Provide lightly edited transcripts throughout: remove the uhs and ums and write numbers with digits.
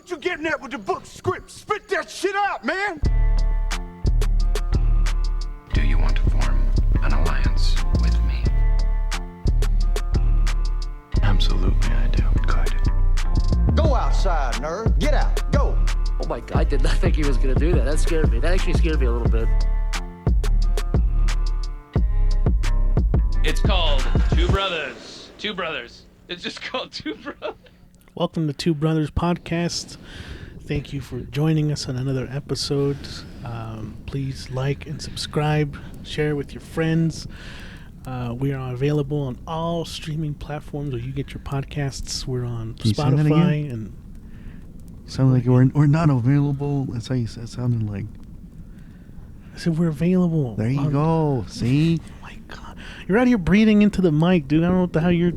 What you getting at with the book script? Spit that shit out, man! Do you want to form an alliance with me? Absolutely, I do. Good. Go outside, nerd. Get out. Go. Oh my God, I did not think he was going to do that. That scared me. That actually scared me a little bit. It's called Two Brothers. Two Brothers. It's just called Two Brothers. Welcome to Two Brothers Podcast. Thank you for joining us on another episode. Please like and subscribe. Share with your friends. We are available on all streaming platforms where you get your podcasts. We're on Spotify and... Sounded like we're not available. That's how you said. It sounded like. I said we're available. There you go. See? Oh my God. You're out here breathing into the mic, dude. I don't know what the hell you're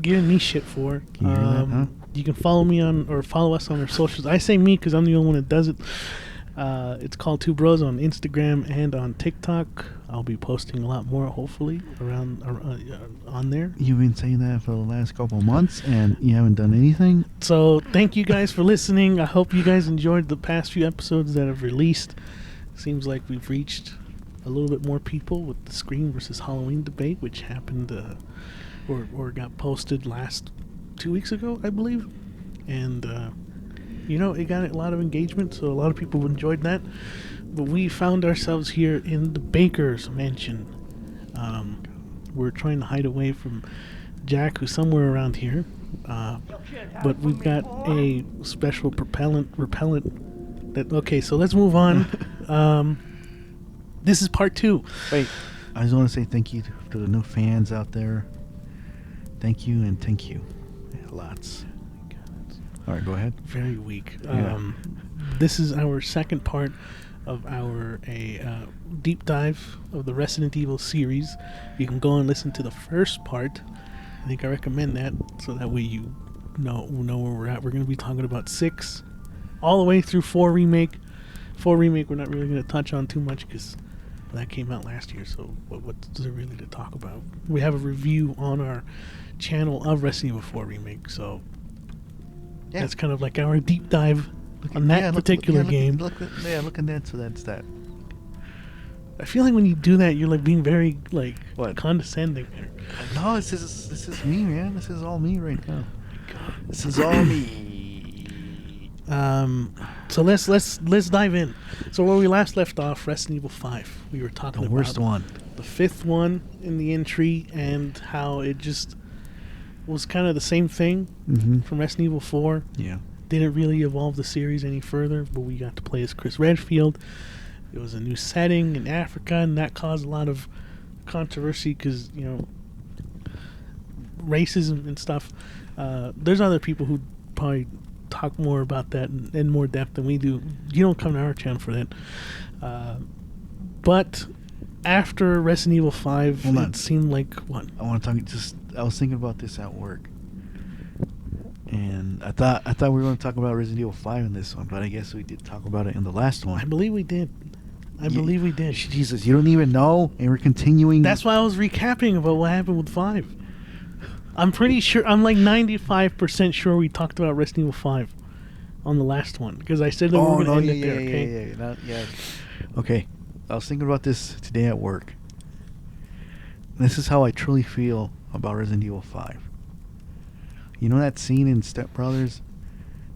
giving me shit for. Can you hear that, huh? You can follow me on, or follow us on our socials. I say me because I'm the only one that does it. It's called Two Bros on Instagram and on TikTok. I'll be posting a lot more, hopefully, around on there. You've been saying that for the last couple of months, and you haven't done anything. So thank you guys for listening. I hope you guys enjoyed the past few episodes that have released. Seems like we've reached a little bit more people with the Scream versus Halloween debate, which happened or got posted 2 weeks ago, I believe. And it got a lot of engagement, so a lot of people enjoyed that. But we found ourselves here in the Baker's mansion. We're trying to hide away from Jack, who's somewhere around here. But we've got a special repellent that... Okay, so let's move on. This is part 2. Wait, I just want to say thank you to the new fans out there. Thank you and thank you. Yeah, lots. All right, go ahead. Very weak. Yeah. This is our second part of our deep dive of the Resident Evil series. You can go and listen to the first part. I think I recommend that, so that way you know where we're at. We're going to be talking about 6 all the way through 4 remake. 4 remake we're not really going to touch on too much because that came out last year, so what's there really to talk about? We have a review on our channel of Resident Evil 4 remake, so that's kind of like our deep dive on that particular game. Look at that, so that's that. I feel like when you do that, you're like being very What? condescending. No, this is me, man. This is all me right now. This is all me. So let's dive in. So where we last left off, Resident Evil 5, we were talking about The worst one. the 5th one in the entry, and how it just was kind of the same thing from Resident Evil 4. Yeah. Didn't really evolve the series any further, but we got to play as Chris Redfield. It was a new setting in Africa, and that caused a lot of controversy because, racism and stuff. There's other people who probably talk more about that in more depth than we do. You don't come to our channel for that. But after Resident Evil 5, it seemed like what? I want to talk. I was thinking about this at work, and I thought we were going to talk about Resident Evil 5 in this one, but I guess we did talk about it in the last one. I believe we did. Believe we did. Jesus, you don't even know, and we're continuing. That's why I was recapping about what happened with 5. I'm pretty sure. I'm like 95% sure we talked about Resident Evil 5 on the last one because I said that we were going to end it there. Okay. Yeah. Okay. I was thinking about this today at work. This is how I truly feel about Resident Evil 5. You know that scene in Step Brothers?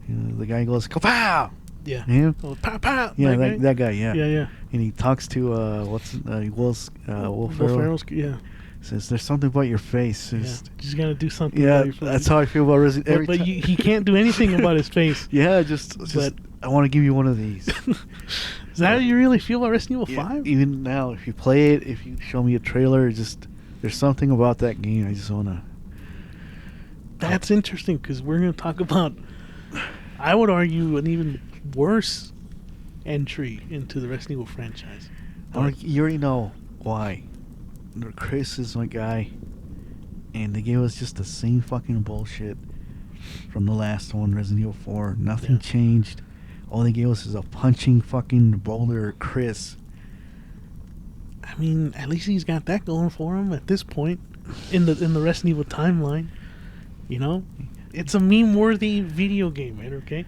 The guy goes, "Kapow!" Yeah. Him? Oh, pow, pow, Yeah, that guy. Yeah. Yeah. And he talks to Will Ferrell. Yeah. Says, "There's something about your face." Just gotta do something. Yeah, about your face. that's how I feel about Resident Evil. But he can't do anything about his face. Yeah, but I want to give you one of these. Is that how you really feel about Resident Evil 5? Even now, if you play it, if you show me a trailer, there's something about that game I just want to... That's interesting, because we're going to talk about, I would argue, an even worse entry into the Resident Evil franchise. You already know why. Chris is my guy, and they gave us just the same fucking bullshit from the last one, Resident Evil 4. Nothing changed. All they gave us is a punching fucking boulder Chris. I mean, at least he's got that going for him at this point in the Resident Evil timeline. You know, It's a meme-worthy video game, man. Okay,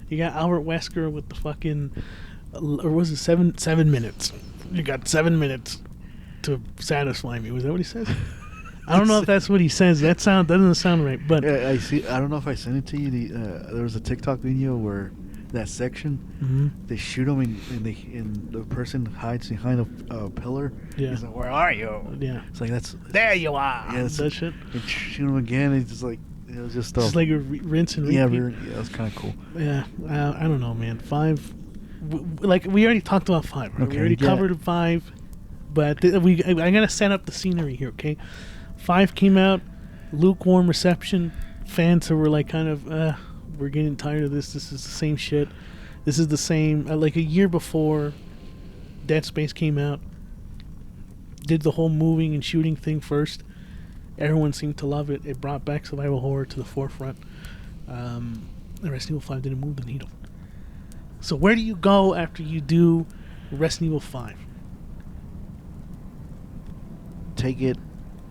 you got Albert Wesker with the fucking, or was it 7 minutes? You got 7 minutes to satisfy me. Was that what he says? I don't know if that's what he says. That doesn't sound right. But I see. I don't know if I sent it to you. There was a TikTok video where that section they shoot him and the person hides behind a pillar. Yeah. He's like, "Where are you?" Yeah. It's like that's there you are. Yeah, That shit. And shoot him again. And it's just like it was just Just like a rinse and repeat. yeah, that was kind of cool. Yeah, I don't know, man. 5, like we already talked about 5. Right? Okay, We already yeah. covered 5, but I gotta set up the scenery here, okay? 5 came out, lukewarm reception. Fans who were like, kind of, we're getting tired of this. This is the same shit. This is the same. Like a year before, Dead Space came out, did the whole moving and shooting thing first. Everyone seemed to love it. It brought back survival horror to the forefront. Resident Evil 5 didn't move the needle. So where do you go after you do Resident Evil 5? Take it.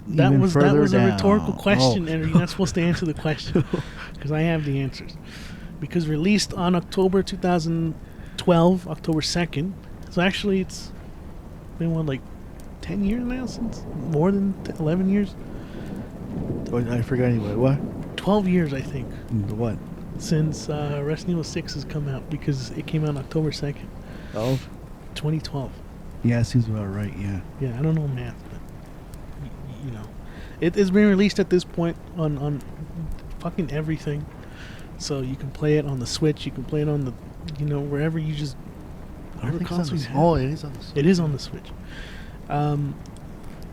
That even was further a down. rhetorical question, Oh. and you're not supposed to answer the question because I have the answers. Because released on October 2012, October 2nd. So actually, it's been like 10 years now since more than 11 years. Oh, I forgot anyway. What? 12 years, I think, What? since Resident Evil 6 has come out because it came out on October 2nd, 12? 2012. Yeah, it seems about right. Yeah. Yeah, I don't know math, but you know, it's been released at this point on fucking everything. So you can play it on the Switch, you can play it on the, wherever you just. I don't think it's on console the you have. Oh, it is on the Switch. It is on the Switch.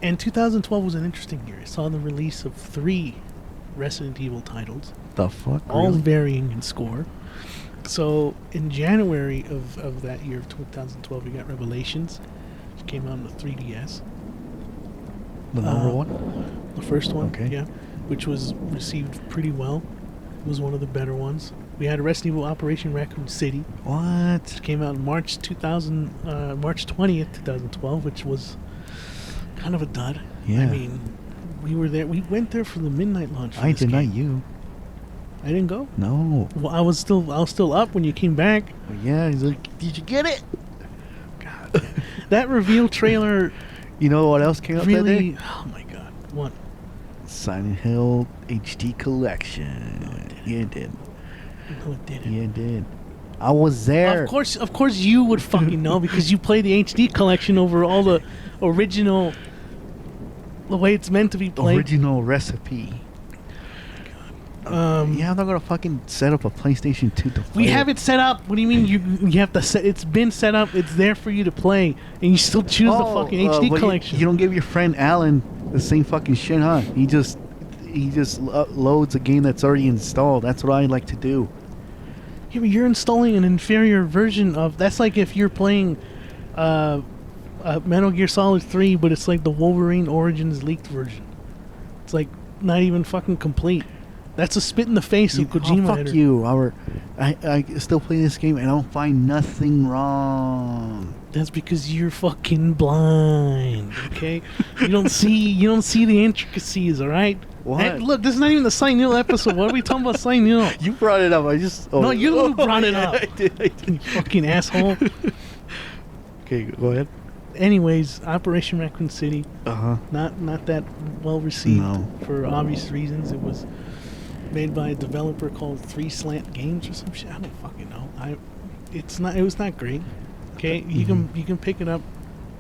And 2012 was an interesting year. It saw the release of 3 Resident Evil titles, The fuck? all Really? varying in score. So in January of that year of 2012, we got Revelations, which came out on the 3DS. The number one? The first one, Okay. yeah, which was received pretty well. It was one of the better ones. We had Resident Evil Operation Raccoon City, What? which came out in March 20th, 2012, which was kind of a dud. Yeah. I mean, we were there. We went there for the midnight launch. For I this did not game. you. I didn't go. No. Well, I was still up when you came back. Yeah, he's like, did you get it? God, yeah. That reveal trailer You know what else came out that really. day? Oh my God! What? Silent Hill HD Collection. Yeah, it did. No, it didn't. Yeah, it did. I was there. Of course, you would fucking know because you play the HD collection over all the original, the way it's meant to be played. Original recipe. Yeah, I'm not gonna fucking set up a PlayStation 2 to play. We have it set up. What do you mean you have to set? It's been set up. It's there for you to play, and you still choose the fucking HD but collection. You don't give your friend Alan the same fucking shit, huh? He just loads a game that's already installed. That's what I like to do. Yeah, but you're installing an inferior version of. That's like if you're playing Metal Gear Solid 3, but it's like the Wolverine Origins leaked version. It's like not even fucking complete. That's a spit in the face of Kojima. Fuck you, Robert. I still play this game and I don't find nothing wrong. That's because you're fucking blind. Okay, you don't see the intricacies. All right. What? Hey, look, this is not even the Silent Hill episode. What are we talking about Silent Hill? You brought it up. I just. No, you're the one who brought it up. I did. You fucking asshole. Okay, go ahead. Anyways, Operation Raccoon City. Uh huh. Not that well received No. for obvious reasons. It was made by a developer called 3 Slant Games or some shit. I don't fucking know. It was not great. Okay, you can pick it up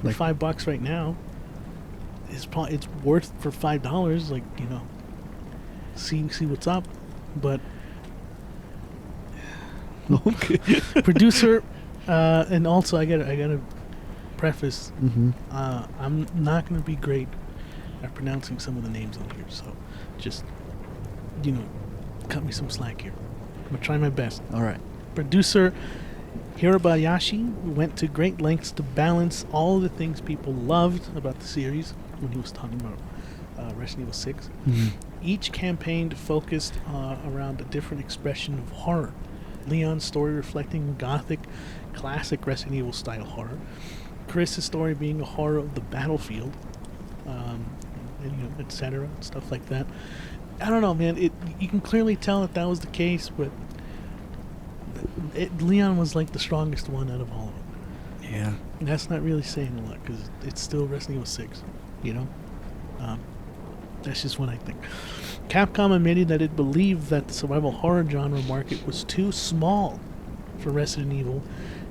for Like- $5 right now. It's worth for $5. Like, see what's up, but Okay. producer, and also I gotta preface. Mm-hmm. I'm not gonna be great at pronouncing some of the names on here, so just cut me some slack here. I'm gonna try my best. All right. Producer Hirabayashi went to great lengths to balance all the things people loved about the series when he was talking about Resident Evil 6. Mm-hmm. Each campaign focused around a different expression of horror. Leon's story reflecting gothic, classic Resident Evil style horror. Chris' story being a horror of the battlefield, and etc., stuff like that. I don't know, man. You can clearly tell that was the case, but Leon was like the strongest one out of all of them. Yeah. And that's not really saying a lot because it's still Resident Evil 6, you know? That's just what I think. Capcom admitted that it believed that the survival horror genre market was too small for Resident Evil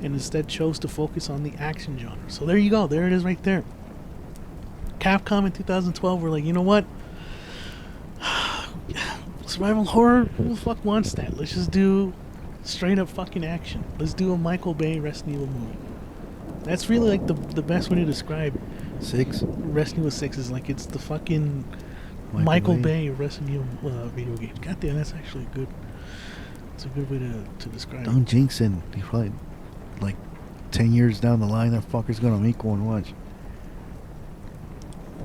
and instead chose to focus on the action genre. So there you go. There it is right there. Capcom in 2012 were like, you know what? Survival horror? Who the fuck wants that? Let's just do straight up fucking action. Let's do a Michael Bay Resident Evil movie. That's really like the best way to describe 6. Resident Evil 6 is like it's the fucking Michael Bay Resident Evil video game. God damn, that's actually good. It's a good way to describe Don't it. jinx it. He probably, like, 10 years down the line, that fucker's gonna make one. Watch.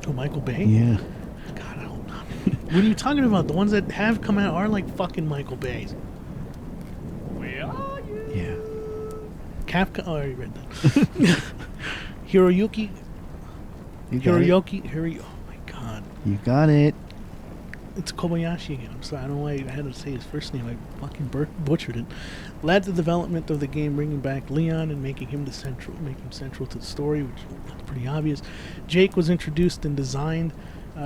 Oh, Michael Bay? Yeah. God, I hope not. What are you talking about? The ones that have come out are like fucking Michael Bay's. Yeah. Capcom. Oh, I already read that. Hiroyuki. You got it. Oh my god. You got it. It's Kobayashi again. I'm sorry. I don't know why I had to say his first name. I fucking butchered it. Led the development of the game, bringing back Leon and making him central to the story, which is pretty obvious. Jake was introduced and designed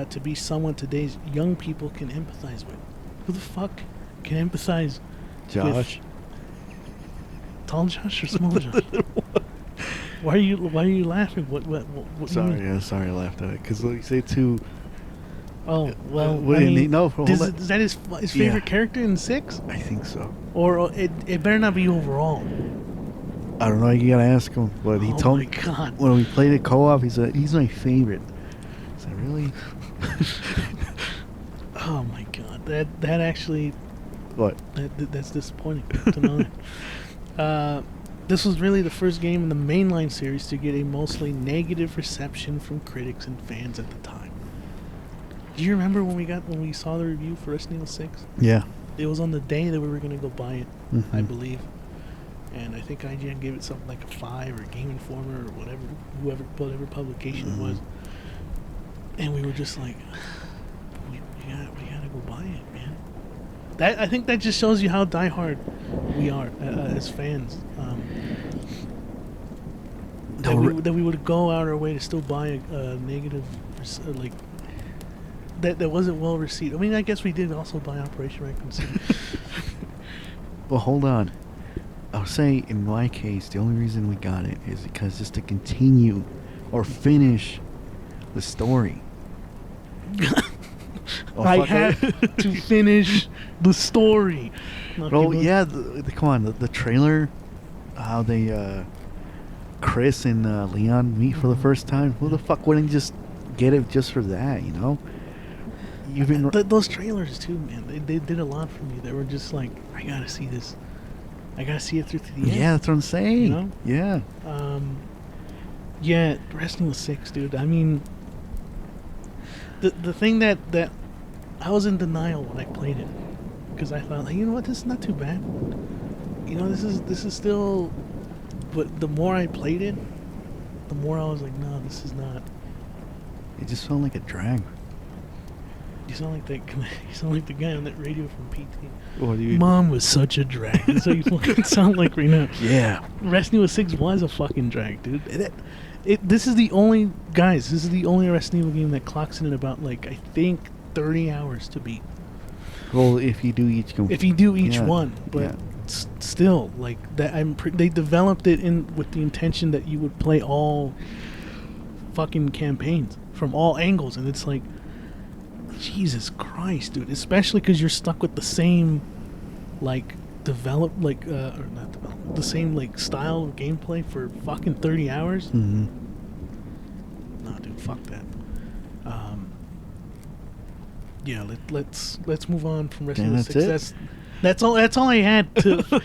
to be someone today's young people can empathize with. Who the fuck can empathize Josh. with tall Josh or small Josh? Why are you laughing? What Sorry, yeah, sorry I laughed at it. Because, like, you say two... Oh, well, What I do you mean, need? No, hold on. is that his favorite character in 6? I think so. Or it better not be overall. I don't know, you gotta ask him. But he Oh told my me God. when we played it co-op, he's my favorite. I said, really? Oh my god, that actually What? that's disappointing to know that. This was really the first game in the mainline series to get a mostly negative reception from critics and fans at the time. Do you remember when we saw the review for Resident Evil 6? Yeah. It was on the day that we were gonna go buy it, I Mhm. believe. And I think IGN gave it something like a 5 or Game Informer or whatever publication it was. And we were just like, we gotta go buy it, man. I think that just shows you how diehard we are as fans. That we would go out our way to still buy a negative, like that wasn't well received. I mean, I guess we did also buy Operation Raccoon City. Well, hold on. I'll say in my case, the only reason we got it is because just to continue or finish the story. Oh, I fuck, had to finish the story. Oh yeah, come on, the trailer, how they Chris and Leon meet for the first time. Who the fuck wouldn't just get it just for that, you know? You've been Those trailers too, man. They did a lot for me. They were just like, I gotta see this. I gotta see it through to the end. yeah, that's what I'm saying. You know? Yeah. Yeah, Resident Evil 6, dude. I mean, the thing that I was in denial when I played it, because I thought, like, you know what, this is not too bad. You know, this is still. But the more I played it, the more I was like, no, this is not. It just felt like a drag. You sound like that. You sound like the guy on that radio from Pt.2. What do you? Mom was such a drag. That's what you fucking sound like right now. Yeah. Resident Evil 6 was a fucking drag, dude. This is the only Resident Evil game that clocks in at about, like, I think 30 hours to beat. Well, if you do each. If you do each yeah, one, but yeah. still, like that, they developed it in with the intention that you would play all fucking campaigns from all angles, and it's like, Jesus Christ, dude. Especially because you're stuck with the same, like, or not develop, the same, like, style of gameplay for fucking 30 hours. Mm-hmm. Nah, dude, fuck that. Yeah, let's move on from Resident Evil 6. That's all I had to.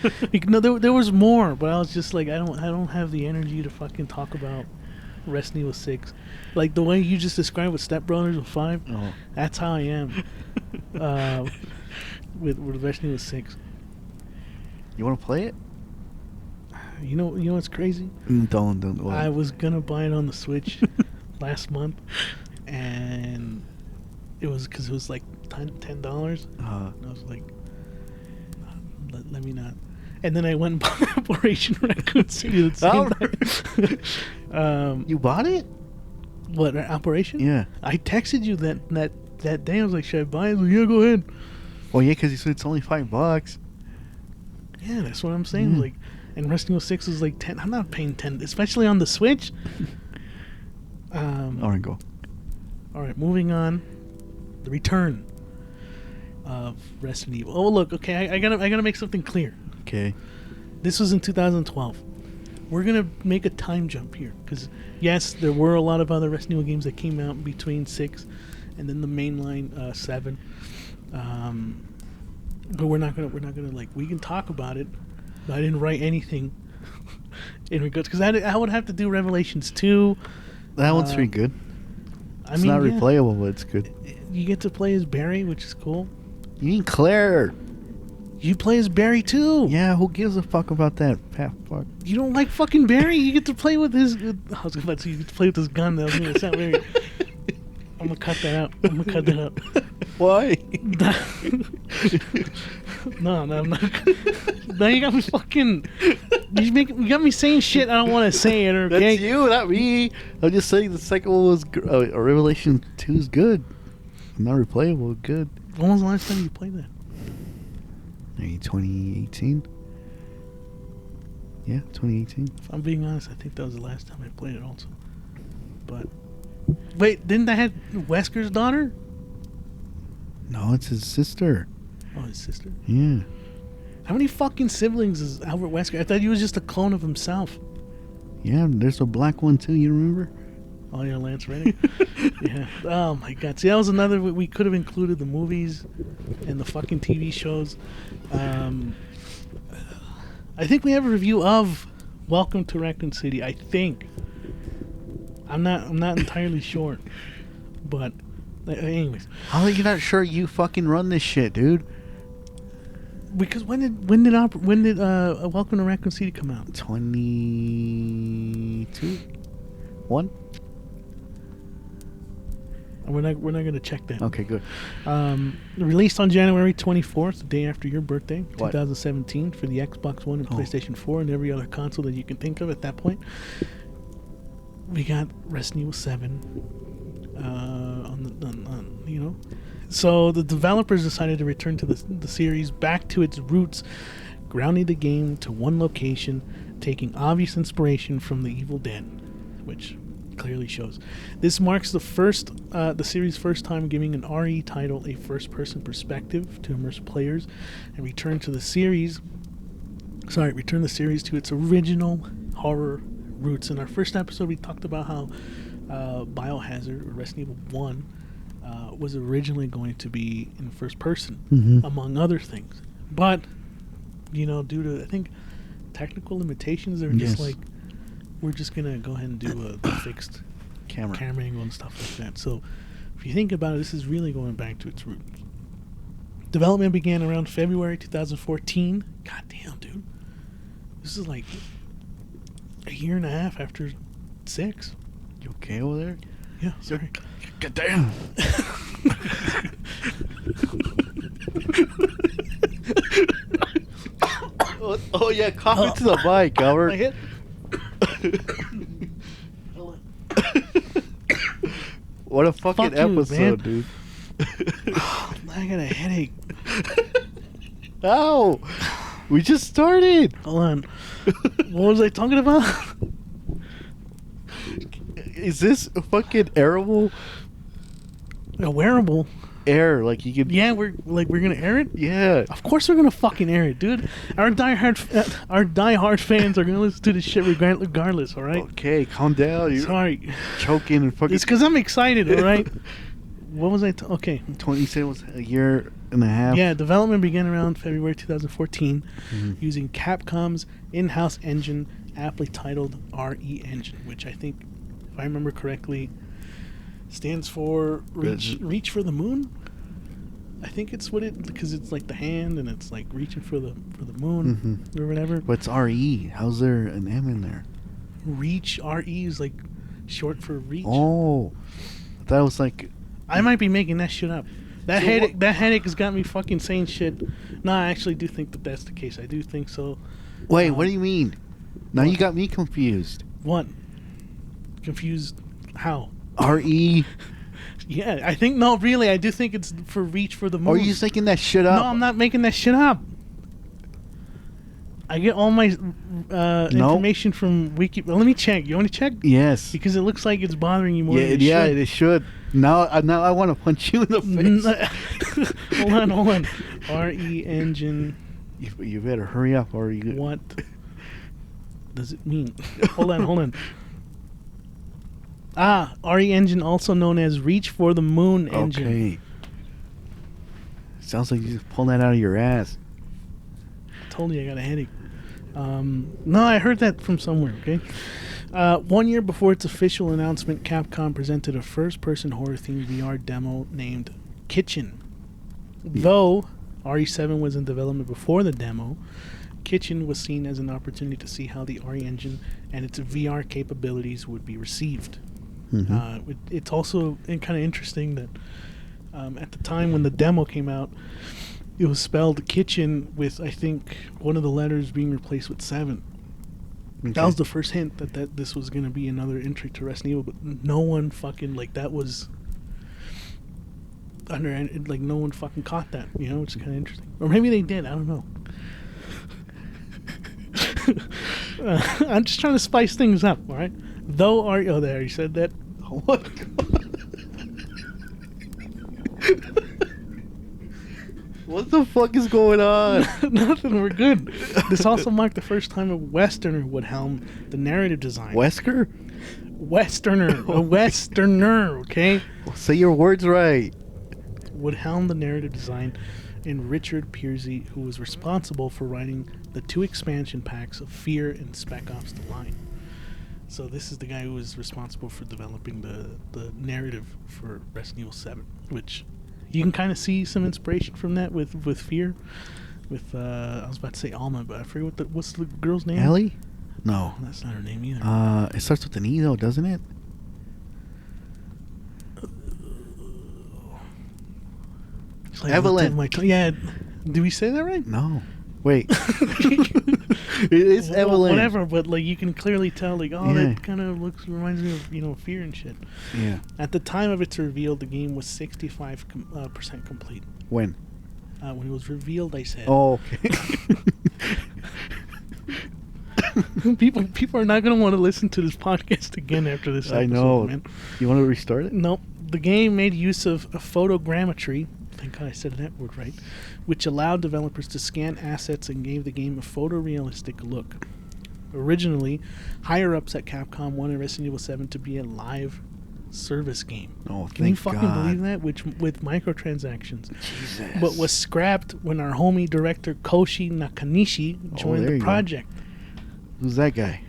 No, there was more, but I was just like, I don't have the energy to fucking talk about Resident Evil 6. Like the way you just described with Step Brothers with 5. Oh. That's how I am. With Resident Evil 6. You want to play it? You know what's crazy? Don't. What? I was gonna buy it on the Switch last month, and it was because it was like $10. Uh, And I was like, let me not. And then I went and bought Operation Raccoon City at the same time. you bought it? What, Operation? Yeah. I texted you that day. I was like, should I buy it? I was like, yeah, go ahead. Well, yeah, because you said it's only $5. Yeah, that's what I'm saying. Like, and Resident Evil 6 was like 10. I'm not paying 10, especially on the Switch. All right, go. All right, moving on. The return of Resident Evil. Oh, look, okay, I gotta make something clear. Okay. This was in 2012. We're gonna make a time jump here because yes, there were a lot of other Resident Evil games that came out between 6 and then the mainline 7. But we're not gonna like, we can talk about it. But I didn't write anything in regards because I would have to do Revelations 2. That one's pretty good. It's not replayable, but it's good. You get to play as Barry, which is cool. You mean Claire? You play as Barry too. Yeah, who gives a fuck about that? Fuck. You don't like fucking Barry? You get to play with his. I was about to say you get to play with his gun. That was gonna sound very. I'm gonna cut that out. Why? No, I'm not. Now you got me fucking. You got me saying shit I don't want to say it. Okay? That's you, not me. I'm just saying the second one was Revelation 2 is good. Not replayable, good. When was the last time you played that? Maybe 2018. Yeah, 2018. If I'm being honest, I think that was the last time I played it also. But wait, didn't that have Wesker's daughter? No, it's his sister. Oh, his sister. Yeah. How many fucking siblings is Albert Wesker? I thought he was just a clone of himself. Yeah, there's a black one too, you remember? Oh yeah, Lance Reddick. Yeah. Oh my god. See, that was another. We could have included the movies and the fucking TV shows. I think we have a review of Welcome to Raccoon City. I think. I'm not entirely sure, but anyways. How are you not sure you fucking run this shit, dude? Because when did Welcome to Raccoon City come out? 22? 1? We're not gonna check that. Okay, good. Released on January 24th, the day after your birthday, What? 2017, for the Xbox One and PlayStation 4 and every other console that you can think of at that point. We got Resident Evil 7. So the developers decided to return to the series back to its roots, grounding the game to one location, taking obvious inspiration from The Evil Dead, which clearly shows. This marks the series' first time giving an RE title a first-person perspective to immerse players, and return the series to its original horror roots. In our first episode, we talked about how Biohazard, or Resident Evil 1, was originally going to be in first person, among other things. But, due to, I think, technical limitations, they were just like, we're just going to go ahead and do a fixed camera angle and stuff like that. So, if you think about it, this is really going back to its roots. Development began around February 2014. God damn, dude. This is like a year and a half after 6. You okay over there? Yeah, sorry. God damn. Oh yeah, cough into the mic, Albert. My hit? What a fucking Fuck you, episode, man. dude. I got a headache. Ow! We just started. Hold on. What was I talking about? Is this a fucking airable A wearable. air? Like you can. Yeah, we're gonna air it. Yeah. Of course we're gonna fucking air it, dude. Our diehard fans are gonna listen to this shit regardless. All right. Okay, calm down. You're Sorry. choking and fucking. It's because I'm excited. All right. What was I? Okay. 20 said it was a year and a half. Yeah, development began around February 2014 using Capcom's in-house engine, aptly titled RE Engine, which I think, if I remember correctly, stands for Reach for the Moon. I think it's because it's like the hand and it's like reaching for the moon or whatever. But it's RE. How's there an M in there? Reach, RE is like short for reach. Oh, that was like. I might be making that shit up. That So headache has got me fucking saying shit. No, I actually do think that that's the case. I do think so. Wait, what do you mean? Now you got me confused. What? Confused? How? R.E. Yeah, I think no. Really, I do think it's for Reach for the Moon. Or are you just making that shit up? No, I'm not making that shit up. I get all my information from Wiki. Well, let me check. You want to check? Yes. Because it looks like it's bothering you more. Yeah, than yeah, it it should. Now I want to punch you in the face. Hold on. RE engine. You better hurry up, or you. What does it mean? Hold on. RE engine, also known as Reach for the Moon engine. Okay. Sounds like you just pulled that out of your ass. Told you I got a headache. No, I heard that from somewhere, okay? 1 year before its official announcement, Capcom presented a first-person horror-themed VR demo named Kitchen. Though RE7 was in development before the demo, Kitchen was seen as an opportunity to see how the RE engine and its VR capabilities would be received. It's also kind of interesting that at the time when the demo came out, it was spelled Kitchen with, I think, one of the letters being replaced with 7. Okay. That was the first hint that this was going to be another entry to Resident Evil, but no one fucking, that was no one fucking caught that, which is kind of interesting. Or maybe they did, I don't know. I'm just trying to spice things up, alright? Oh, there, you said that. What? What the fuck is going on? Nothing, we're good. This also marked the first time a Westerner would helm the narrative design. Wesker? Westerner. A Westerner, okay? Say your words right. Would helm the narrative design, and Richard Piercy, who was responsible for writing the 2 expansion packs of Fear and Spec Ops: The Line. So this is the guy who was responsible for developing the narrative for Resident Evil 7, which you can kind of see some inspiration from that with Fear. With I was about to say Alma, but I forget what's the girl's name? Ellie? No, that's not her name either. It starts with an E though, doesn't it? Evelyn. Yeah. Did we say that right? No. Wait. It is Evelyn. Whatever, but you can clearly tell, that kind of reminds me of Fear and shit. Yeah. At the time of its reveal, the game was 65% complete. When? When it was revealed, I said. Oh, okay. People are not going to want to listen to this podcast again after this episode, I know. Man. You want to restart it? Nope. The game made use of a photogrammetry. Thank God I said that word right. Which allowed developers to scan assets and gave the game a photorealistic look. Originally, higher-ups at Capcom wanted Resident Evil 7 to be a live service game. Oh, Can you fucking believe that? With microtransactions. Jesus. But was scrapped when our homie director Koshi Nakanishi joined the project. Who's that guy?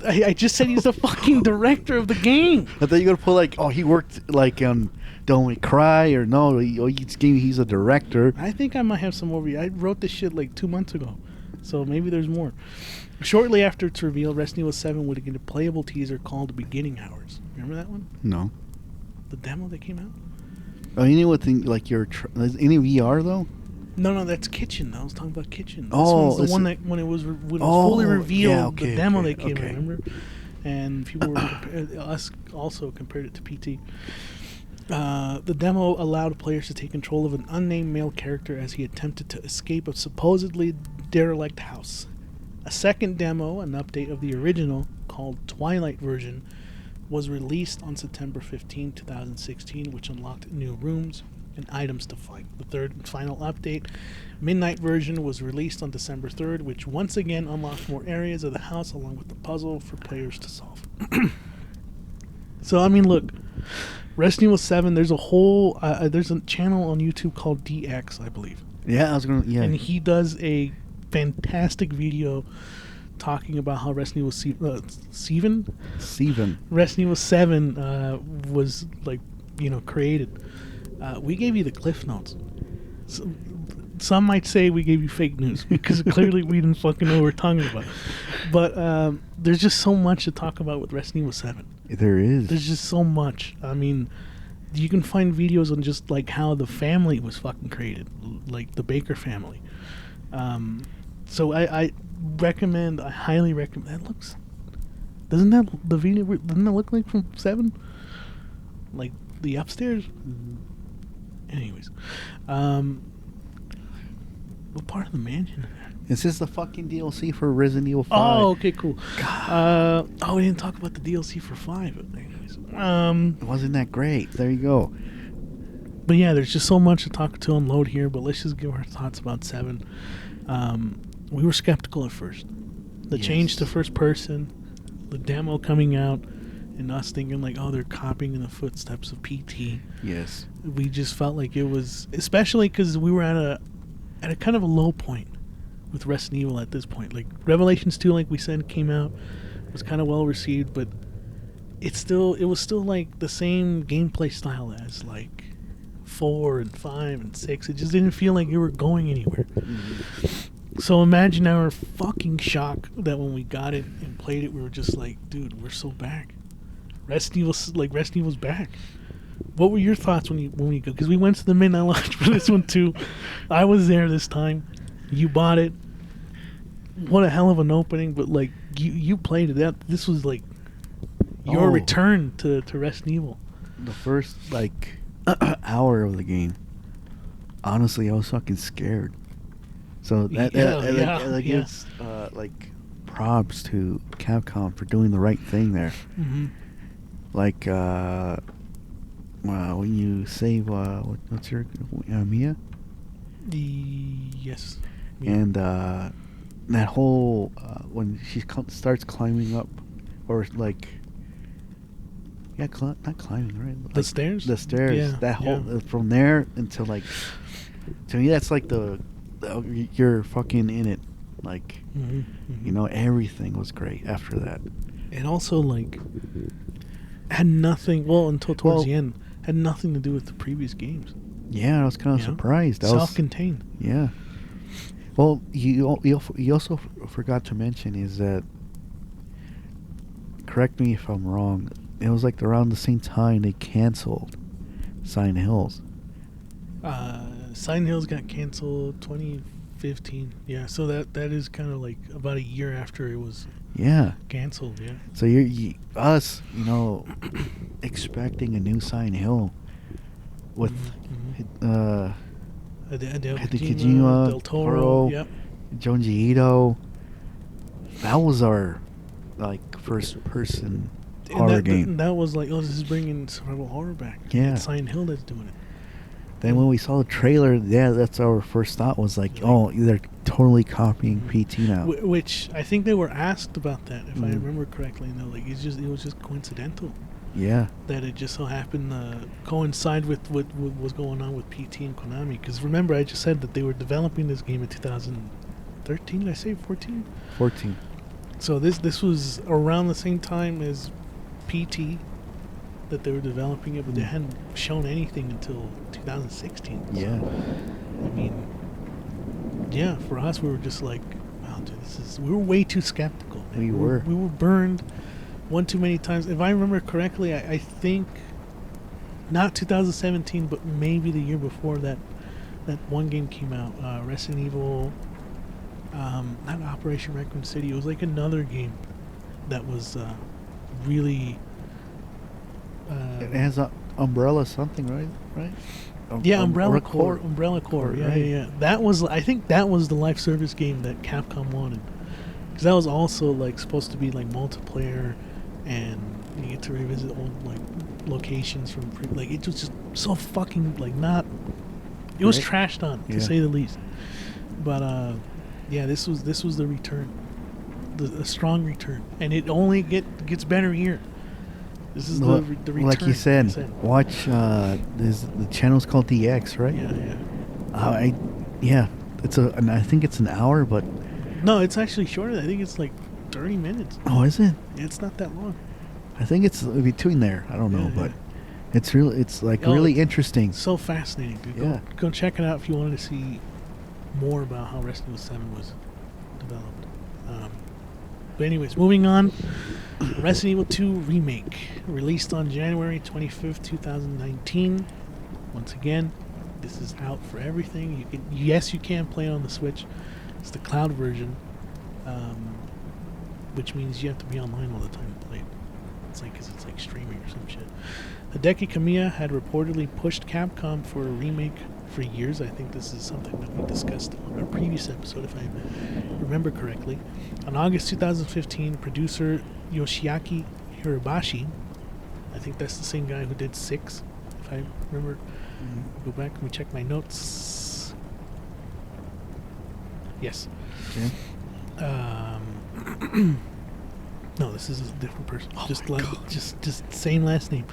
I just said he's the fucking director of the game. I thought you were gonna put he worked on Don't We Cry, or no, he's a director. I think I might have some overview. I wrote this shit 2 months ago, so maybe there's more. Shortly after its reveal, Resident Evil 7 would get a playable teaser called Beginning Hours. Remember that one? No. The demo that came out? Oh, you know what thing, any VR though? No, that's Kitchen. I was talking about Kitchen. Oh, this one's the one that when it was fully revealed, the demo that came out, remember? And people were us also compared it to PT. The demo allowed players to take control of an unnamed male character as he attempted to escape a supposedly derelict house. A second demo, an update of the original, called Twilight version, was released on September 15, 2016, which unlocked new rooms and items to fight. The third and final update, Midnight version, was released on December 3rd, which once again unlocked more areas of the house along with the puzzle for players to solve. So, look, Resident Evil 7, there's a whole, there's a channel on YouTube called DX, I believe. Yeah, And he does a fantastic video talking about how Resident Evil 7 was created. We gave you the cliff notes. Some might say we gave you fake news because clearly we didn't fucking know what we're talking about. But there's just so much to talk about with Resident Evil 7. There is. There's just so much. you can find videos on just like how the family was fucking created, like the Baker family. So I recommend, I highly recommend. That looks, doesn't that the video? Doesn't that look like from 7? Like the upstairs. Anyways, what part of the mansion? Is this the fucking DLC for Resident Evil 5? Oh, okay, cool. We didn't talk about the DLC for 5. Anyways, It wasn't that great. There you go. but yeah, there's just so much to unload here. But let's just give our thoughts about 7. We were skeptical at first. The change to first person, the demo coming out, and us thinking like, oh, they're copying in the footsteps of PT. Yes. We just felt like it was, especially because we were at a kind of a low point with Resident Evil at this point. Like Revelations 2, like we said, came out, was kind of well received, but it was still like the same gameplay style as like 4 and 5 and 6. It just didn't feel like you were going anywhere. So imagine our fucking shock that when we got it and played it, we were just like, dude, we're so back. Resident Evil's back. What were your thoughts when we go? Because we went to the midnight launch for this one too. I was there this time. You bought it. What a hell of an opening! But like you played it. This was like your return to Resident Evil. The first like hour of the game, honestly, I was fucking scared. So that it's like props to Capcom for doing the right thing there. Mm-hmm. Like when you save what's your Mia? Yes. And that whole when she starts climbing up, or like not climbing, right? Like The stairs. The stairs. Yeah, that whole from there until like, to me that's like you're fucking in it. Like, you know, everything was great after that. And also like had nothing. Well, until towards the end, had nothing to do with the previous games. Yeah, I was kind of surprised. Self-contained. Yeah. Well, you also forgot to mention is that, correct me if I'm wrong, it was like around the same time they canceled Silent Hills. Silent Hills got canceled 2015. Yeah, so that is kind of like about a year after it was canceled. Yeah. So us, you know, expecting a new Silent Hill with Hideo Kojima, Del Toro, yep. Junji Ito. That was our like first person horror game. That was like, oh, this is bringing survival horror back. Yeah. It's Silent Hill that's doing it. Then when we saw the trailer, that's our first thought was like, oh, they're totally copying PT now. Which I think they were asked about that, if I remember correctly. And they're like, it was just coincidental. Yeah. That it just so happened to coincide with what was going on with PT and Konami. Because remember, I just said that they were developing this game in 2013. Did I say 14? 14. So this was around the same time as PT that they were developing it, but they hadn't shown anything until 2016. So, Yeah. I mean, yeah, for us, we were just like, wow, dude, we were way too skeptical. Man. We were. We were burned one too many times. If I remember correctly, I think not 2017, but maybe the year before that one game came out, Resident Evil, not Operation Raccoon City. It was like another game that was really. It has a Umbrella something, right? Yeah, Umbrella Corps. Umbrella Corps. Yeah, right. yeah. I think that was the live service game that Capcom wanted, because that was also like supposed to be like multiplayer, and you get to revisit old like locations from like it was just so fucking like not. It was trashed on to say the least. But yeah, this was the return, a strong return, and it only gets better here. This is the return. Like you said, watch. The channel's called DX, right? Yeah. I think it's an hour, but no, it's actually shorter. I think it's like 30 minutes. Oh, is it? It's not that long. I think it's between there. I don't know, but it's really interesting. So fascinating, dude. Yeah. Go check it out if you wanted to see more about how Resident Evil 7 was developed. But anyways, moving on. Resident Evil 2 Remake, released on January 25th, 2019. Once again, this is out for everything. You can play it on the Switch. It's the cloud version, which means you have to be online all the time to play it. It's like streaming or some shit. Hideki Kamiya had reportedly pushed Capcom for a remake for years. I think this is something that we discussed on our previous episode, if I remember correctly. On August 2015, producer Yoshiaki Hirabashi, I think that's the same guy who did 6, if I remember. Go back, let me check my notes. Yes. Okay. No, this is a different person. Just same last name.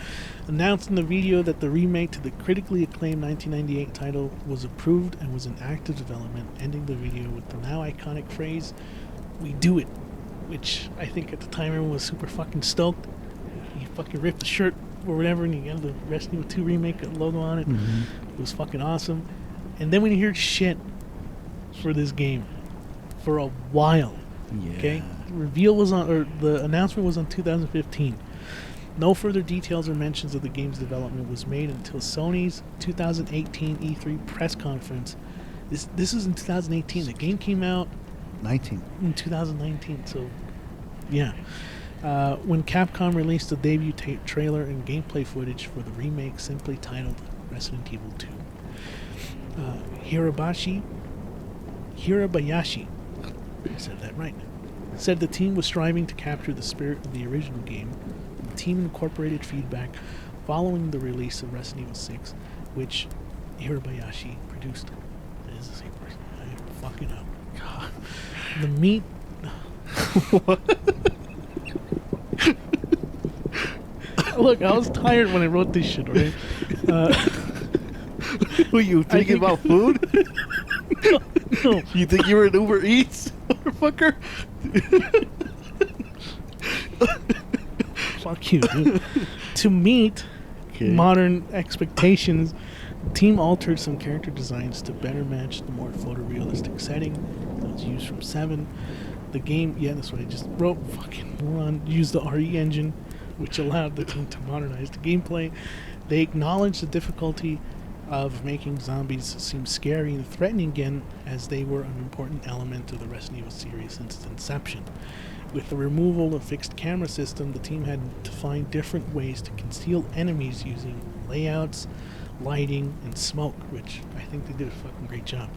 Announced in the video that the remake to the critically acclaimed 1998 title was approved and was in active development, ending the video with the now iconic phrase, "We do it," which I think at the time everyone was super fucking stoked. You fucking ripped the shirt or whatever and you got the Resident Evil 2 remake logo on it. It was fucking awesome. And then when you hear shit for this game for a while, okay? The announcement was on 2015. No further details or mentions of the game's development was made until Sony's 2018 E3 press conference. This is in 2018. The game came out 19 in 2019. So, yeah. When Capcom released the debut trailer and gameplay footage for the remake, simply titled Resident Evil 2. Hirabayashi, I said that right, said the team was striving to capture the spirit of the original game. The team incorporated feedback following the release of Resident Evil 6, which Hirabayashi produced. That is the same person. I'm fucking up. God. The meat... Look, I was tired when I wrote this shit, right? Were you thinking about food? No. You think you were an Uber Eats, motherfucker? Fuck you, dude. To meet modern expectations, the team altered some character designs to better match the more photorealistic setting that was used from 7. The game, that's what I just wrote, fucking moron, used the RE engine, which allowed the team to modernize the gameplay. They acknowledged the difficulty of making zombies seem scary and threatening again, as they were an important element of the Resident Evil series since its inception. With the removal of fixed camera system, the team had to find different ways to conceal enemies using layouts, lighting, and smoke, which I think they did a fucking great job.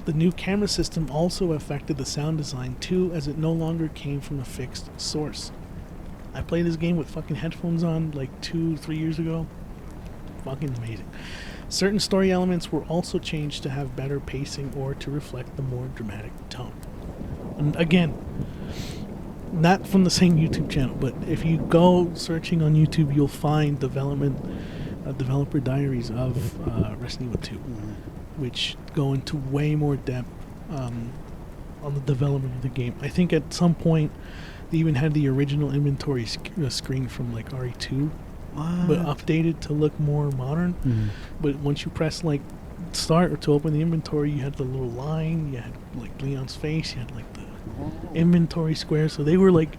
The new camera system also affected the sound design too, as it no longer came from a fixed source. I played this game with fucking headphones on like 2-3 years ago. Fucking amazing. Certain story elements were also changed to have better pacing or to reflect the more dramatic tone. And again, not from the same YouTube channel, but if you go searching on YouTube, you'll find developer diaries of Resident Evil 2, which go into way more depth on the development of the game. I think at some point they even had the original inventory screen from like RE2, but updated to look more modern. But once you press like start or to open the inventory, you had the little line, you had like Leon's face, you had like the inventory square, so they were like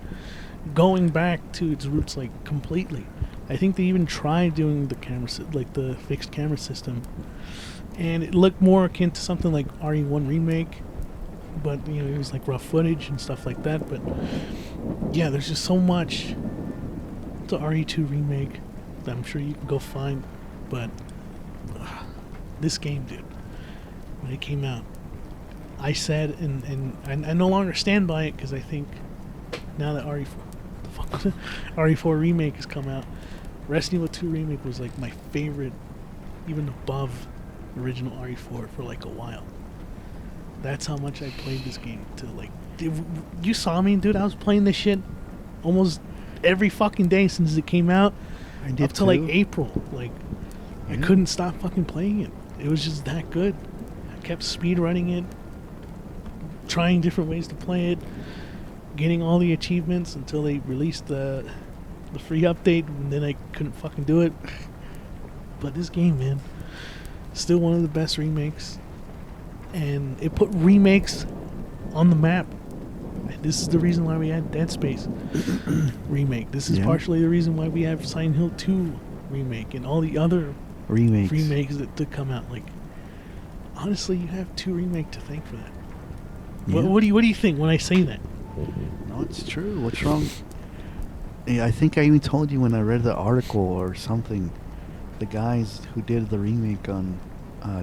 going back to its roots like completely. I think they even tried doing the camera like the fixed camera system, and it looked more akin to something like RE1 remake, but you know, it was like rough footage and stuff like that. But yeah, there's just so much to RE2 remake that I'm sure you can go find. But this game, dude, when it came out, I said, and I no longer stand by it, because I think now that RE4 remake has come out, Resident Evil 2 remake was like my favorite, even above original RE4 for like a while. That's how much I played this game. To like, you saw me, dude. I was playing this shit almost every fucking day since it came out, up to like April. Like, I couldn't stop fucking playing it. It was just that good. I kept speed running it, trying different ways to play it, getting all the achievements until they released the free update, and then I couldn't fucking do it. But this game, man, still one of the best remakes, and it put remakes on the map. I This is the reason why we had Dead Space remake. This is Yeah. partially the reason why we have Silent Hill 2 remake and all the other remakes that come out. Like, honestly, you have 2 remake to thank for that. Yeah. What do you think when I say that? No, it's true. What's wrong? Yeah, I think I even told you when I read the article or something. The guys who did the remake on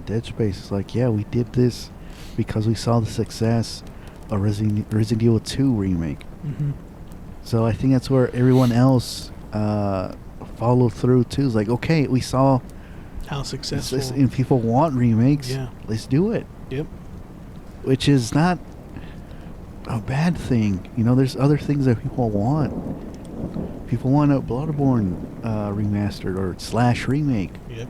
Dead Space is like, yeah, we did this because we saw the success of Resident Evil 2 remake. Mm-hmm. So I think that's where everyone else followed through too. It's like, okay, we saw How successful. and people want remakes. Yeah. Let's do it. Yep. Which is not a bad thing. You know, there's other things that people want. People want a Bloodborne remastered or / remake. Yep.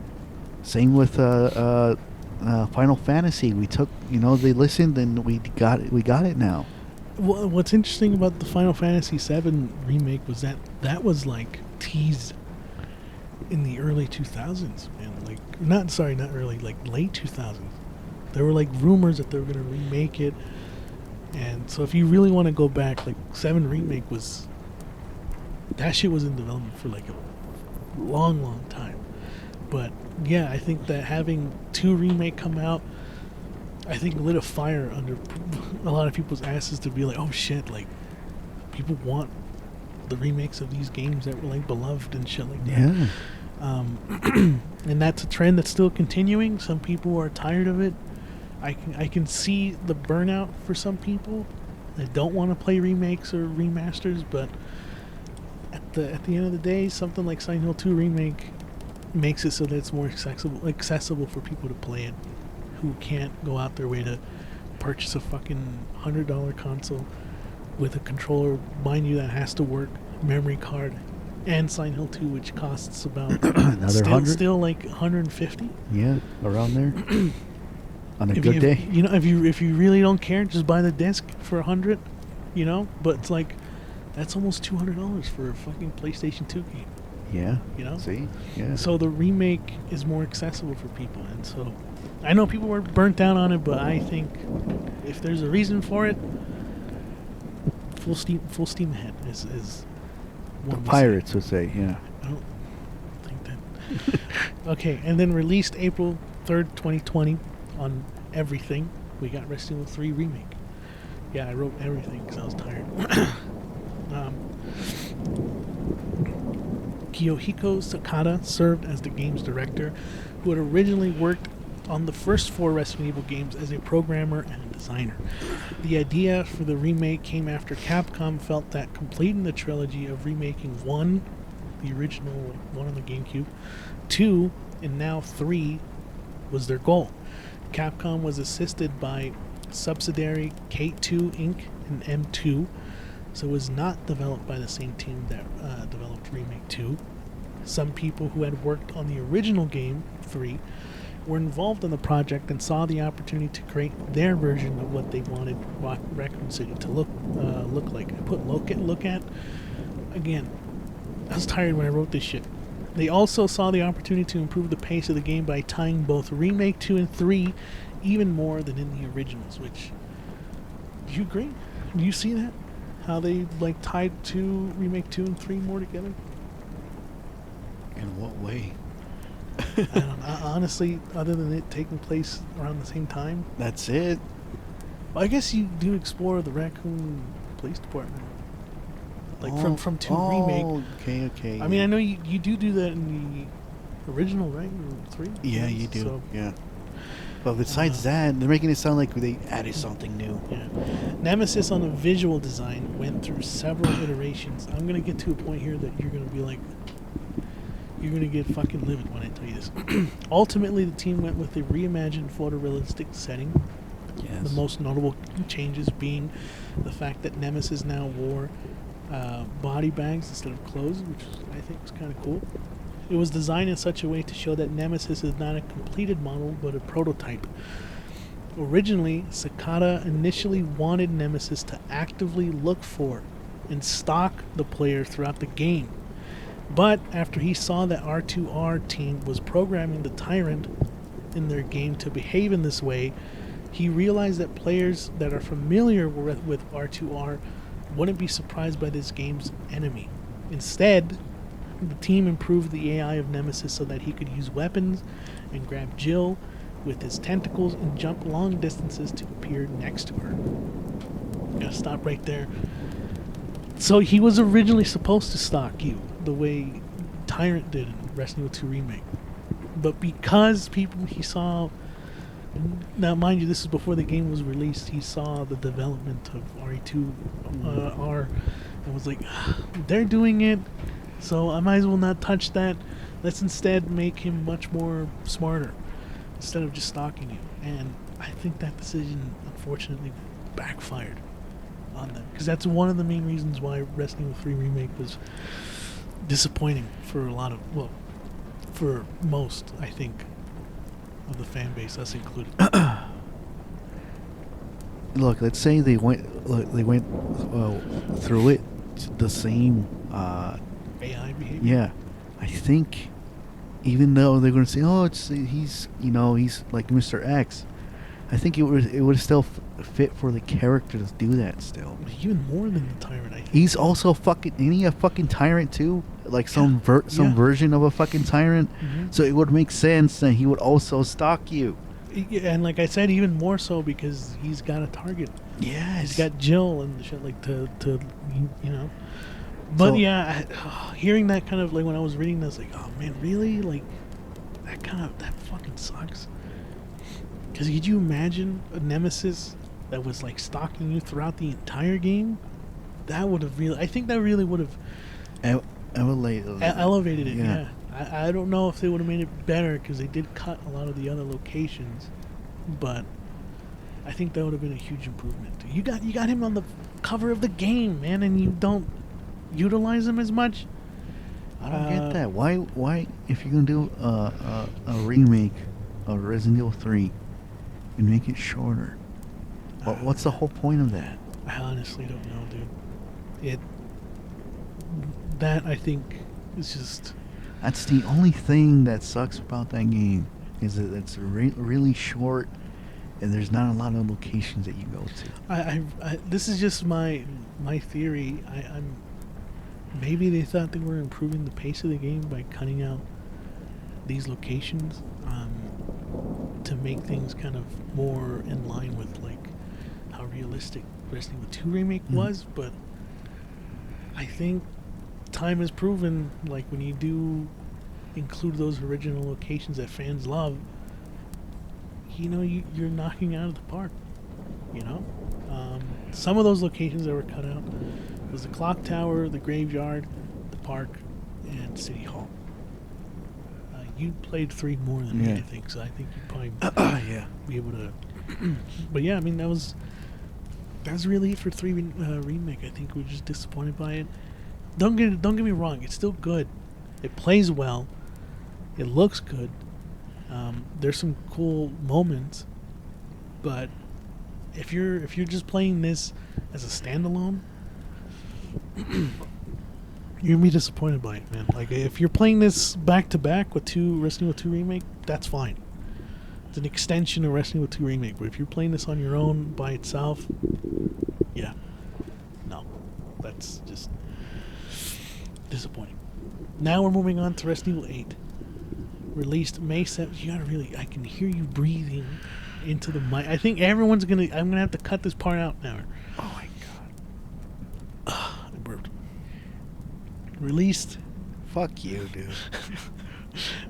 Same with Final Fantasy. We took, they listened and we got it now. Well, what's interesting about the Final Fantasy VII remake was that was like teased in the early 2000s, man. Like, not early, like late 2000s. There were like rumors that they were going to remake it, and so if you really want to go back, like 7 remake that shit was in development for like a long time. But yeah, I think that having 2 remake come out, I think lit a fire under a lot of people's asses to be like, oh shit, like people want the remakes of these games that were like beloved and shit like that. Yeah. And that's a trend that's still continuing. Some people are tired of it. I can see the burnout for some people that don't want to play remakes or remasters, but at the end of the day, something like Silent Hill 2 remake makes it so that it's more accessible for people to play it who can't go out their way to purchase a fucking $100 console with a controller, mind you, that has to work, memory card, and Silent Hill 2, which costs about Another 100? Still like 150. Yeah, around there. On a If good you, day. If you really don't care, just buy the disc for 100. But it's like that's almost $200 for a fucking PlayStation 2 game. Yeah. See? Yeah. So the remake is more accessible for people, and so I know people were burnt down on it, but I think if there's a reason for it, full steam ahead is The what we pirates would say, yeah. I don't think that. Okay, and then released April 3rd, 2020 on everything. We got Resident Evil 3 remake. Yeah, I wrote everything because I was tired. Kiyohiko Sakata served as the game's director, who had originally worked on the first 4 Resident Evil games as a programmer and a designer. The idea for the remake came after Capcom felt that completing the trilogy of remaking 1, the original one on the GameCube, 2, and now 3 was their goal. Capcom was assisted by subsidiary Pt.2 Inc. and M2, so it was not developed by the same team that developed Remake 2. Some people who had worked on the original game, 3, were involved in the project and saw the opportunity to create their version of what they wanted Raccoon City to look like. I put look at. Again, I was tired when I wrote this shit. They also saw the opportunity to improve the pace of the game by tying both Remake 2 and 3 even more than in the originals, which... Do you agree? Do you see that? How they tied Remake 2 and 3 more together? In what way? I don't know. Honestly, other than it taking place around the same time. That's it. Well, I guess you do explore the Raccoon Police Department. From 2 remake. Okay. I mean, I know you do that in the original, right? Or 3? Yeah, you do. So, yeah. But besides that, they're making it sound like they added something new. yeah. Nemesis on the visual design went through several iterations. I'm going to get to a point here that you're going to be like... You're going to get fucking livid when I tell you this. Ultimately, the team went with a reimagined photorealistic setting. Yes. The most notable changes being the fact that Nemesis now wore body bags instead of clothes, which I think was kind of cool. It was designed in such a way to show that Nemesis is not a completed model, but a prototype. Originally, Sakata initially wanted Nemesis to actively look for and stalk the player throughout the game. But after he saw that R2R team was programming the Tyrant in their game to behave in this way, he realized that players that are familiar with R2R wouldn't be surprised by this game's enemy. Instead, the team improved the AI of Nemesis so that he could use weapons and grab Jill with his tentacles and jump long distances to appear next to her. Gotta stop right there. So he was originally supposed to stalk you the way Tyrant did in Resident Evil 2 Remake. But because he saw... Now, mind you, this is before the game was released. He saw the development of RE2R and was like, they're doing it, so I might as well not touch that. Let's instead make him much more smarter instead of just stalking you. And I think that decision, unfortunately, backfired on them. Because that's one of the main reasons why Resident Evil 3 Remake was disappointing for a lot of, well, for most, I think, of the fan base, us included. Look, let's say they went through it the same AI behavior. Yeah, I think even though they're going to say, "Oh, he's like Mr. X," I think it would still fit for the character to do that still. Even more than the Tyrant, I think. He's also ain't he a fucking tyrant too? Like some version of a fucking tyrant. Mm-hmm. So it would make sense that he would also stalk you. And like I said, even more so because he's got a target. Yes. He's got Jill and shit like to you know. But So- hearing that kind of like when I was reading this, like, oh man, really? Like that fucking sucks. Because could you imagine a nemesis that was like stalking you throughout the entire game? That would have really, I think that really would have elevated it. Yeah. I don't know if they would have made it better because they did cut a lot of the other locations, but I think that would have been a huge improvement. You got him on the cover of the game, man, and you don't utilize him as much. I don't get that. Why if you're gonna do a remake of Resident Evil 3 and make it shorter? What's the whole point of that? I honestly don't know, dude. That I think is just... That's the only thing that sucks about that game, is that it's really short and there's not a lot of locations that you go to. This is just my theory. I'm maybe they thought they were improving the pace of the game by cutting out these locations to make things kind of more in line with like how realistic Resident Evil 2 Remake was, but I think time has proven, like, when you do include those original locations that fans love, you're knocking out of the park. Some of those locations that were cut out was the clock tower, the graveyard, the park, and City Hall. You played 3 more than me, I think, so I think you'd probably be able to. But yeah, I mean that's really it for 3 remake. I think we're just disappointed by it. Don't get me wrong, it's still good. It plays well. It looks good. There's some cool moments, but if you're just playing this as a standalone, you're gonna be disappointed by it, man. Like, if you're playing this back to back with Resident Evil 2 Remake, that's fine. It's an extension of Resident Evil 2 Remake. But if you're playing this on your own by itself, yeah, no, that's just disappointing. Now we're moving on to Resident Evil 8, released May 7th. You gotta really, I can hear you breathing into the mic. I think I'm gonna have to cut this part out now. Oh my god. I burped. Released Fuck you, dude.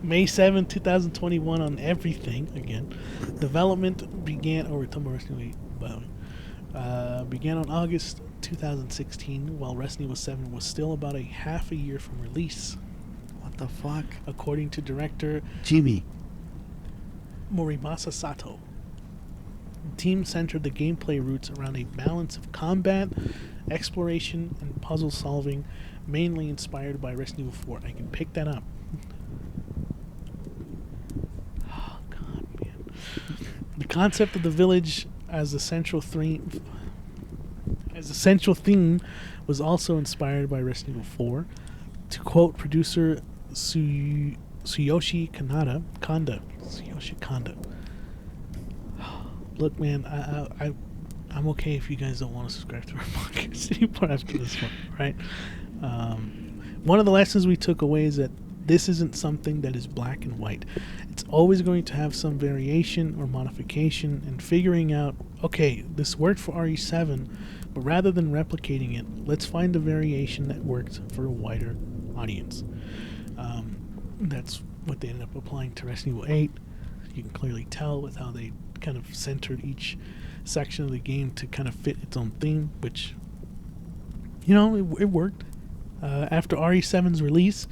May 7th, 2021 on everything again. Development began, we're talking about Resident Evil 8, by the way. Began on August 2016, while Resident Evil 7 was still about a half a year from release. What the fuck? According to director Jimmy. Morimasa Sato. The team centered the gameplay routes around a balance of combat, exploration, and puzzle solving, mainly inspired by Resident Evil 4. I can pick that up. Oh, God, man. The concept of the village as the central theme was also inspired by Resident Evil 4. To quote producer Tsuyoshi Kanda. Look, man, I'm okay if you guys don't want to subscribe to our podcast anymore after this one, right? One of the lessons we took away is that this isn't something that is black and white. It's always going to have some variation or modification, and figuring out, okay, this worked for RE7, but rather than replicating it, let's find a variation that works for a wider audience. That's what they ended up applying to Resident Evil 8. You can clearly tell with how they kind of centered each section of the game to kind of fit its own theme, which, you know, it worked. After RE7's release,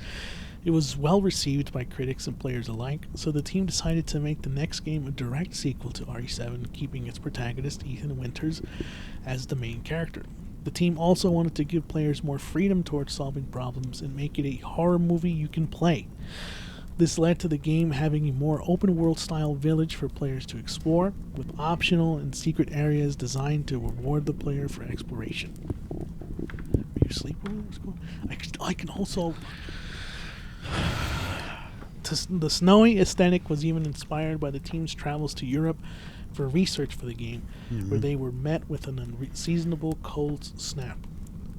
it was well received by critics and players alike, so the team decided to make the next game a direct sequel to RE7, keeping its protagonist, Ethan Winters, as the main character. The team also wanted to give players more freedom towards solving problems and make it a horror movie you can play. This led to the game having a more open-world style village for players to explore, with optional and secret areas designed to reward the player for exploration. Are you asleep? What's going on? I can also... The snowy aesthetic was even inspired by the team's travels to Europe for research for the game, where they were met with an unseasonable cold snap.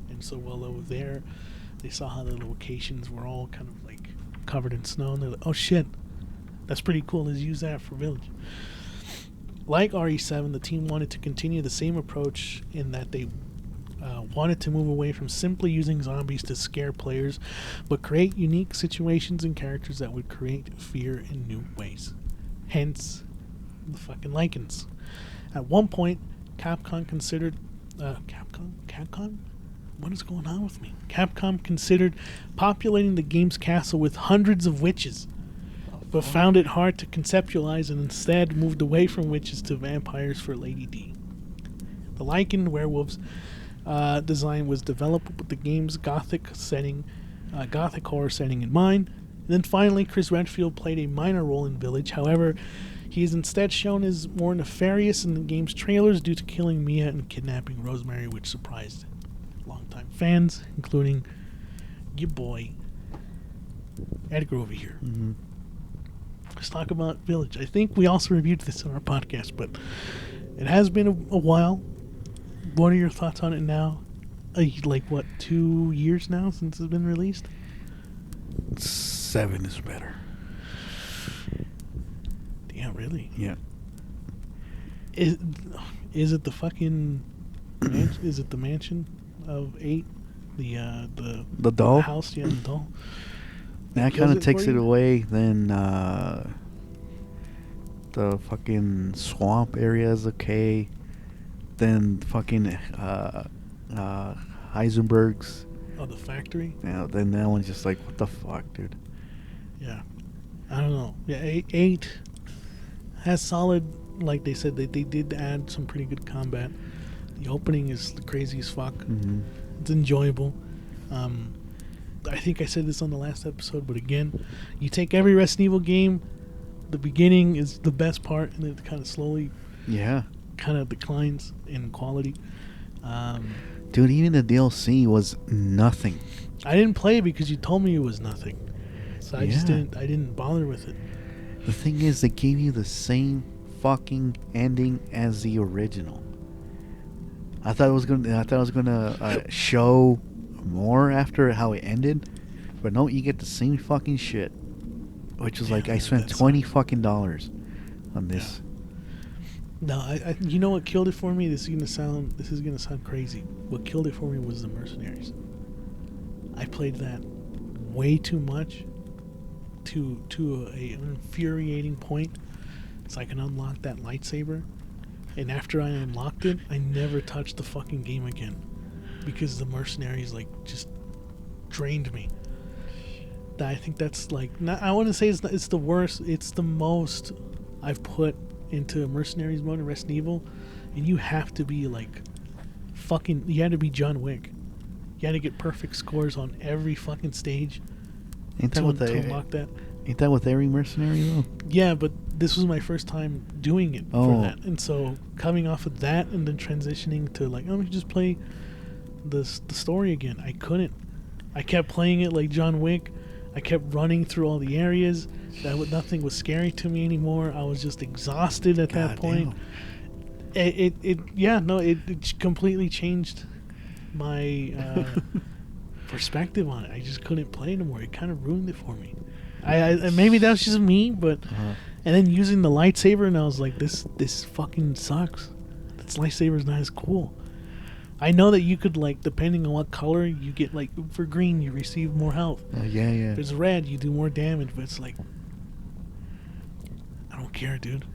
And so while they were there, they saw how the locations were all kind of like covered in snow, and they're like, oh shit, that's pretty cool, let's use that for Village. Like RE7, the team wanted to continue the same approach in that they wanted to move away from simply using zombies to scare players, but create unique situations and characters that would create fear in new ways. Hence, the fucking Lycans. At one point, Capcom considered... Capcom? What is going on with me? Capcom considered populating the game's castle with hundreds of witches, but found it hard to conceptualize and instead moved away from witches to vampires for Lady D. The Lycan werewolves design was developed with the game's gothic horror setting in mind. And then finally, Chris Redfield played a minor role in Village. However, he is instead shown as more nefarious in the game's trailers due to killing Mia and kidnapping Rosemary, which surprised longtime fans, including your boy Edgar over here. Mm-hmm. Let's talk about Village. I think we also reviewed this on our podcast, but it has been a while. What are your thoughts on it now? 2 years now since it's been released? 7 is better. Yeah, really? Yeah. Is it the fucking is it the mansion of 8? The doll? House, yeah, the doll. That kind of takes it away. Then the fucking swamp area is okay. Then fucking Heisenberg's. Oh, the factory? Yeah, then that one's just like, what the fuck, dude? Yeah. I don't know. Yeah, 8 has solid, like they said, they did add some pretty good combat. The opening is crazy as fuck. Mm-hmm. It's enjoyable. I think I said this on the last episode, but again, you take every Resident Evil game, the beginning is the best part, and it kind of slowly kind of declines in quality. Dude, even the DLC was nothing. I didn't play it because you told me it was nothing, so I didn't bother with it. The thing is, they gave you the same fucking ending as the original. I thought it was gonna show more after how it ended, but no, you get the same fucking shit. Which is like, I spent $20 fucking dollars on this. No, I you know what killed it for me? This is gonna sound crazy. What killed it for me was the Mercenaries. I played that way too much to an infuriating point, so I can unlock that lightsaber. And after I unlocked it, I never touched the fucking game again because the Mercenaries just drained me. I think that's I wouldn't say it's the worst. It's the most I've put into Mercenaries mode in Resident Evil, and you have to be you had to be John Wick. You had to get perfect scores on every fucking stage to unlock that. Ain't that with every Mercenary though? Yeah, but this was my first time doing it for that, and so coming off of that and then transitioning to let me just play the story again. I couldn't. I kept playing it like John Wick. I kept running through all the areas. Nothing was scary to me anymore. I was just exhausted at that point. It completely changed my perspective on it. I just couldn't play anymore. It kind of ruined it for me. I maybe that was just me, but and then using the lightsaber, and I was like, this fucking sucks. This lightsaber's not as cool. I know that you could, like, depending on what color you get, like for green you receive more health. Yeah. If it's red you do more damage, but it's like, I don't care, dude.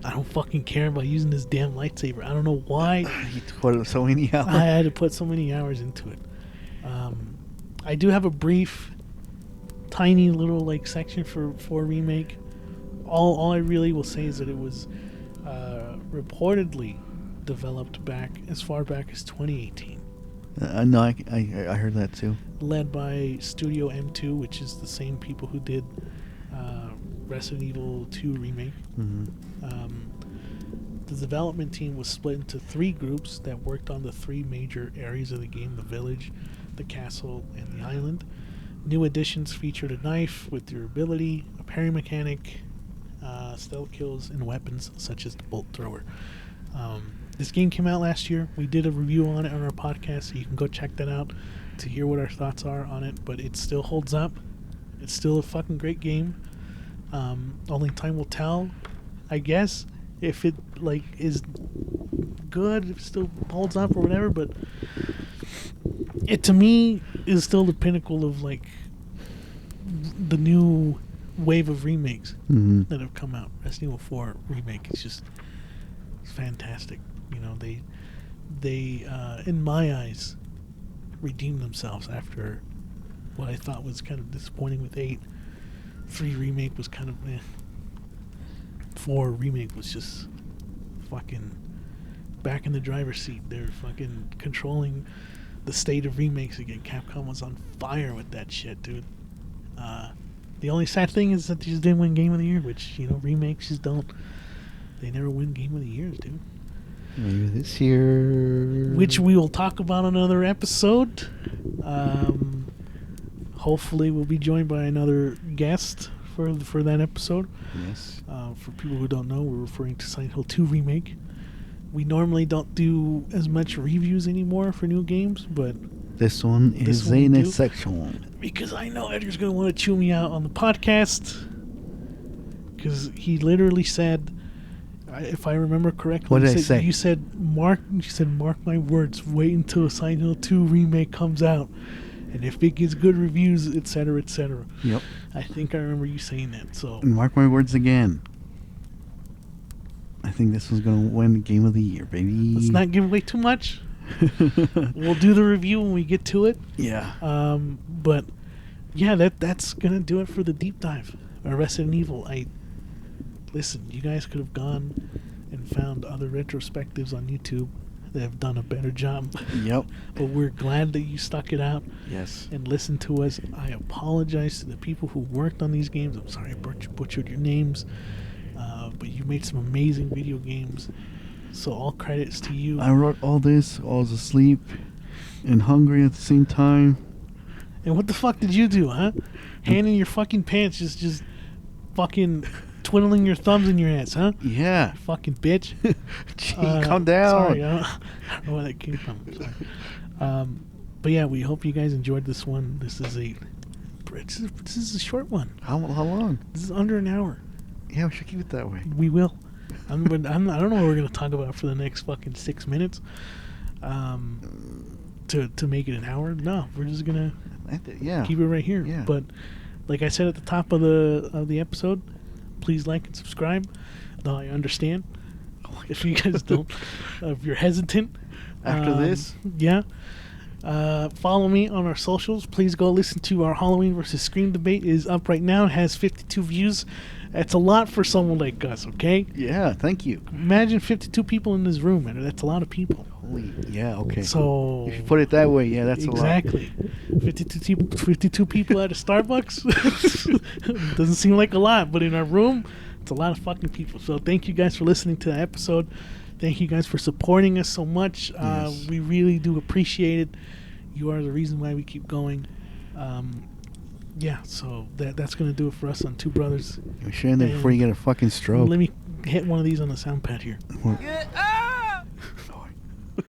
I don't fucking care about using this damn lightsaber. I don't know why. You put so many hours. I had to put so many hours into it. I do have a brief, tiny little like section for remake. All I really will say is that it was reportedly developed back as far back as 2018. No, I heard that too. Led by Studio M2, which is the same people who did Resident Evil 2 remake. The development team was split into 3 groups that worked on the 3 major areas of the game: the village, the castle, and the island. New additions featured a knife with durability, a parry mechanic, stealth kills, and weapons such as the bolt thrower. This game came out last year. We did a review on it on our podcast, so you can go check that out to hear what our thoughts are on it. But it still holds up. It's still a fucking great game. Only time will tell, I guess, if it like is good, if it still holds up or whatever. But it, to me, is still the pinnacle of like the new wave of remakes that have come out. Resident Evil 4 remake is just fantastic. You know, they in my eyes redeemed themselves after what I thought was kind of disappointing with 8. 3 remake was kind of 4 remake was just fucking back in the driver's seat. They're fucking controlling the state of remakes again. Capcom was on fire with that shit, dude. The only sad thing is that they just didn't win Game of the Year, which, you know, remakes just don't. They never win Game of the Years, dude. Maybe this year. Which we will talk about on another episode. Hopefully we'll be joined by another guest for that episode. Yes. For people who don't know, we're referring to Silent Hill 2 Remake. We normally don't do as much reviews anymore for new games, but This one is one we an do. section. because I know Edgar's going to want to chew me out on the podcast, because he literally said, if I remember correctly, What did I said, say? You said, mark my words, wait until Silent Hill 2 Remake comes out, and if it gets good reviews, etc., etc. Yep. I think I remember you saying that. So And mark my words again. I think this was going to win Game of the Year, baby. let's not give away too much. We'll do the review when we get to it. Yeah. But yeah, that's gonna do it for the deep dive. Resident Evil. Listen, you guys could have gone and found other retrospectives on YouTube that have done a better job. Yep. But we're glad that you stuck it out Yes. and listened to us. I apologize to the people who worked on these games. I'm sorry I butchered your names, but you made some amazing video games. So all credits to you. I wrote all this. I was asleep and hungry at the same time. And what the fuck did you do, huh? Hand in your fucking pants, just fucking twiddling your thumbs in your ass, huh? Yeah. Fucking bitch. Gee, calm down. Sorry, I don't know where that came from. Sorry. But yeah, we hope you guys enjoyed this one. This is a short one. How long? This is under an hour. Yeah, we should keep it that way. We will. I don't know what we're gonna talk about for the next fucking 6 minutes. To make it an hour. No, we're just gonna Yeah. keep it right here. Yeah. But like I said at the top of the episode, please like and subscribe. Though I understand if you guys don't, if you're hesitant After this? yeah. Follow me on our socials. Please go listen to our Halloween versus Scream debate. It is up right now. It has 52 views. That's a lot for someone like us, okay? Yeah, thank you. Imagine 52 people in this room, and that's a lot of people. Holy, yeah, okay. So If you put it that way, yeah, that's exactly. 52 people at a Starbucks doesn't seem like a lot, but in our room, it's a lot of fucking people. So thank you guys for listening to the episode. Thank you guys for supporting us so much. Yes. We really do appreciate it. You are the reason why we keep going. Yeah, so that's going to do it for us on Two Brothers. You're sharing that before you get a fucking stroke. Let me hit one of these on the sound pad here. Get out!